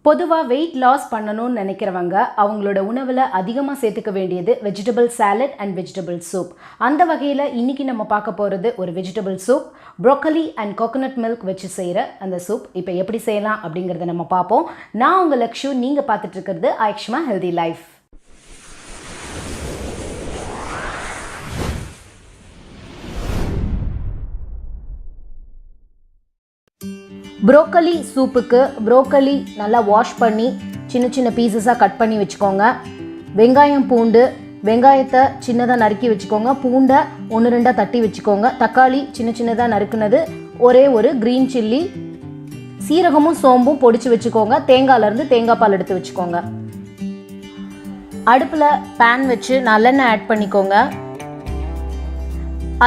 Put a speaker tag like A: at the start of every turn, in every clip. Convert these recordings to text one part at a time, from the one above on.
A: பொதுவாக weight loss பண்ணணும்னு நினைக்கிறவங்க அவங்களோட உணவில் அதிகமாக சேர்த்துக்க வேண்டியது vegetable salad and vegetable soup. அந்த வகையில் இன்றைக்கி நம்ம பார்க்க போகிறது ஒரு vegetable soup. Broccoli and coconut milk வச்சு செய்கிற அந்த சூப் இப்போ எப்படி செய்யலாம் அப்படிங்கிறத நம்ம பார்ப்போம். நான் உங்கள் லக்ஷு, நீங்கள் பார்த்துட்டு இருக்கிறது ஆயுஷ்மா-ஹெல்தி லைஃப். ப்ரோக்கலி சூப்புக்கு ப்ரோக்கலி நல்லா வாஷ் பண்ணி சின்ன சின்ன பீசஸாக கட் பண்ணி வச்சுக்கோங்க. வெங்காயம் பூண்டு, வெங்காயத்தை சின்னதாக நறுக்கி வச்சுக்கோங்க. பூண்டை 1-2 தட்டி வச்சுக்கோங்க. தக்காளி சின்ன சின்னதாக நறுக்குனது, ஒரே ஒரு க்ரீன் சில்லி, சீரகமும் சோம்பும் பொடிச்சு வச்சுக்கோங்க. தேங்காயிலேருந்து தேங்காய் பால் எடுத்து வச்சுக்கோங்க. அடுப்பில் பேன் வச்சு நல்லெண்ணெய் ஆட் பண்ணிக்கோங்க.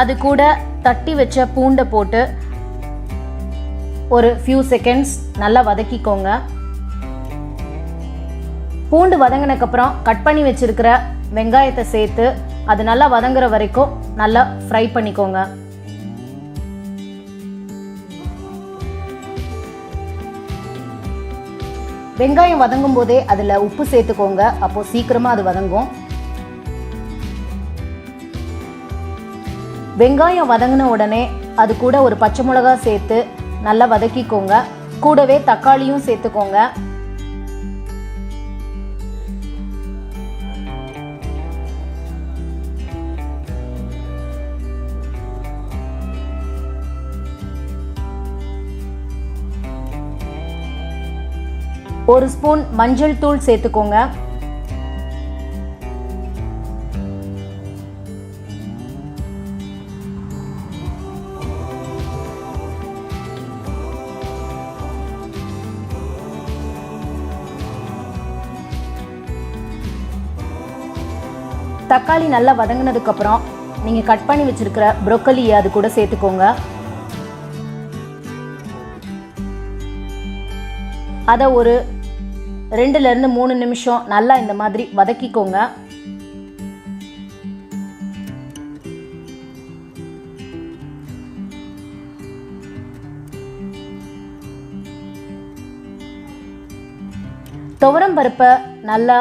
A: அது கூட தட்டி வச்ச பூண்டை போட்டு ஒரு ஃபியூ செகண்ட்ஸ் நல்லா வதக்கிக்கோங்க. பூண்டு வதங்கினதுக்கப்புறம் கட் பண்ணி வச்சிருக்கிற வெங்காயத்தை சேர்த்து அது நல்லா வதங்குற வரைக்கும் நல்லா ஃப்ரை பண்ணிக்கோங்க. வெங்காயம் வதங்கும் போதே அதில் உப்பு சேர்த்துக்கோங்க. அப்போ சீக்கிரமாக அது வதங்கும். வெங்காயம் வதங்கின உடனே அது கூட ஒரு பச்சை மிளகாய் சேர்த்து நல்லா வதக்கிக்கோங்க. கூடவே தக்காளியும் சேர்த்துக்கோங்க. ஒரு ஸ்பூன் மஞ்சள் தூள் சேர்த்துக்கோங்க. தக்காளி நல்லா வதங்கினதுக்கப்புறம் நீங்கள் கட் பண்ணி வச்சுருக்கிற ப்ரோக்கலியை அது கூட சேர்த்துக்கோங்க. அதை ஒரு 2-3 நிமிஷம் நல்லா இந்த மாதிரி வதக்கிக்கோங்க. துவரம் பருப்பை நல்லா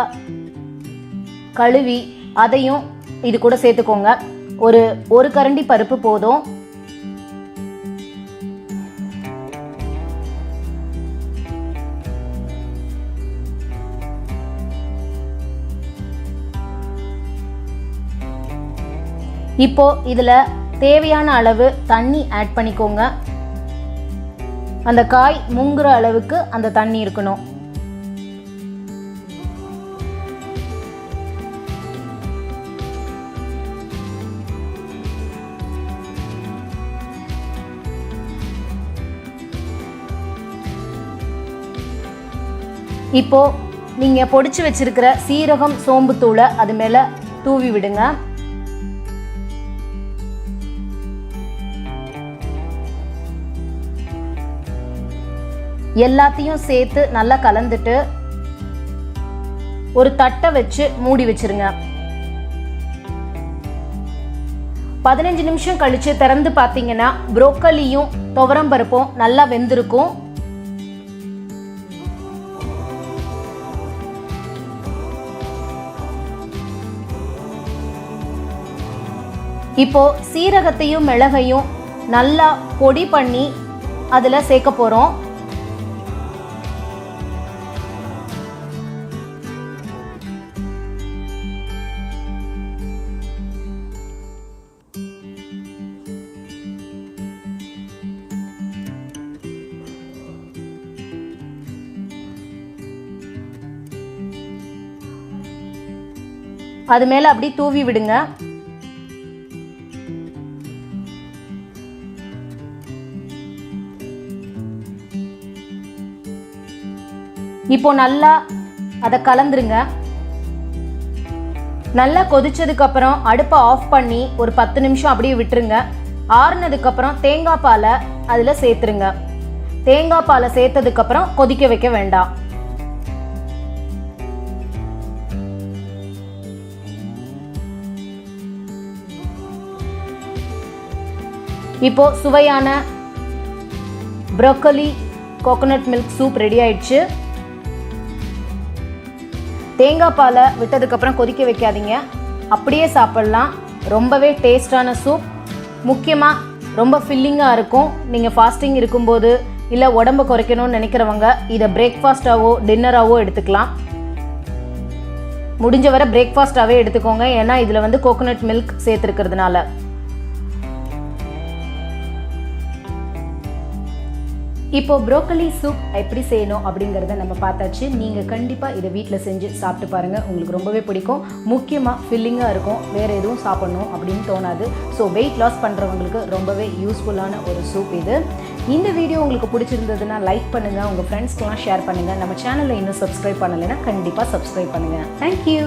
A: கழுவி அதையும் இது கூட சேர்த்துக்கோங்க. ஒரு கரண்டி பருப்பு போதும். இப்போ இதில் தேவையான அளவு தண்ணி ஆட் பண்ணிக்கோங்க. அந்த காய் முங்குற அளவுக்கு அந்த தண்ணி இருக்கணும். இப்போ நீங்கள் பொடிச்சு வச்சிருக்கிற சீரகம் சோம்பு தூளை அது மேலே தூவி விடுங்க. எல்லாத்தையும் சேர்த்து நல்லா கலந்துட்டு ஒரு தட்டை வச்சு மூடி வச்சிருங்க. 15 நிமிஷம் கழிச்சு திறந்து பார்த்தீங்கன்னா ப்ரோக்கலியும் துவரம் பருப்பும் நல்லா வெந்திருக்கும். இப்போ சீரகத்தையும் மிளகையும் நல்லா பொடி பண்ணி அதில் சேர்க்க போகிறோம். அது மேலே அப்படி தூவி விடுங்க. இப்போ நல்லா அதை கலந்துருங்க. நல்லா கொதிச்சதுக்கப்புறம் அடுப்பை ஆஃப் பண்ணி ஒரு 10 நிமிஷம் அப்படியே விட்டுருங்க. ஆறுனதுக்கப்புறம் தேங்காய் பாலை அதில் சேர்த்துருங்க. தேங்காய் பாலை சேர்த்ததுக்கப்புறம் கொதிக்க வைக்க வேண்டாம். இப்போ சுவையான broccoli coconut milk soup ready ஆயிடுச்சு. தேங்காய் பாலை விட்டதுக்கப்புறம் கொதிக்க வைக்காதீங்க, அப்படியே சாப்பிட்லாம். ரொம்பவே டேஸ்டான சூப், முக்கியமாக ரொம்ப ஃபில்லிங்காக இருக்கும். நீங்கள் ஃபாஸ்டிங் இருக்கும்போது இல்லை உடம்பு குறைக்கணும்னு நினைக்கிறவங்க இதை பிரேக்ஃபாஸ்ட்டாவோ டின்னராகவோ எடுத்துக்கலாம். முடிஞ்ச வரை பிரேக்ஃபாஸ்ட்டாகவே எடுத்துக்கோங்க, ஏன்னா இதில் வந்து கோகோனட் மில்க் சேர்த்துருக்கிறதுனால. இப்போ ப்ரோக்கலி சூப் எப்படி செய்யணும் அப்படிங்கிறத நம்ம பார்த்தாச்சு. நீங்கள் கண்டிப்பாக இதை வீட்டில் செஞ்சு சாப்பிட்டு பாருங்கள், உங்களுக்கு ரொம்பவே பிடிக்கும். முக்கியமாக ஃபில்லிங்காக இருக்கும், வேறு எதுவும் சாப்பிட்ணும் அப்படின்னு தோணாது. ஸோ வெயிட் லாஸ் பண்ணுறவங்களுக்கு ரொம்பவே யூஸ்ஃபுல்லான ஒரு சூப் இது. இந்த வீடியோ உங்களுக்கு பிடிச்சிருந்ததுன்னா லைக் பண்ணுங்கள், உங்கள் ஃப்ரெண்ட்ஸ்க்கெலாம் ஷேர் பண்ணுங்கள். நம்ம சேனலை இன்னும் சப்ஸ்கிரைப் பண்ணலைன்னா கண்டிப்பாக சப்ஸ்கிரைப் பண்ணுங்கள். தேங்க்யூ.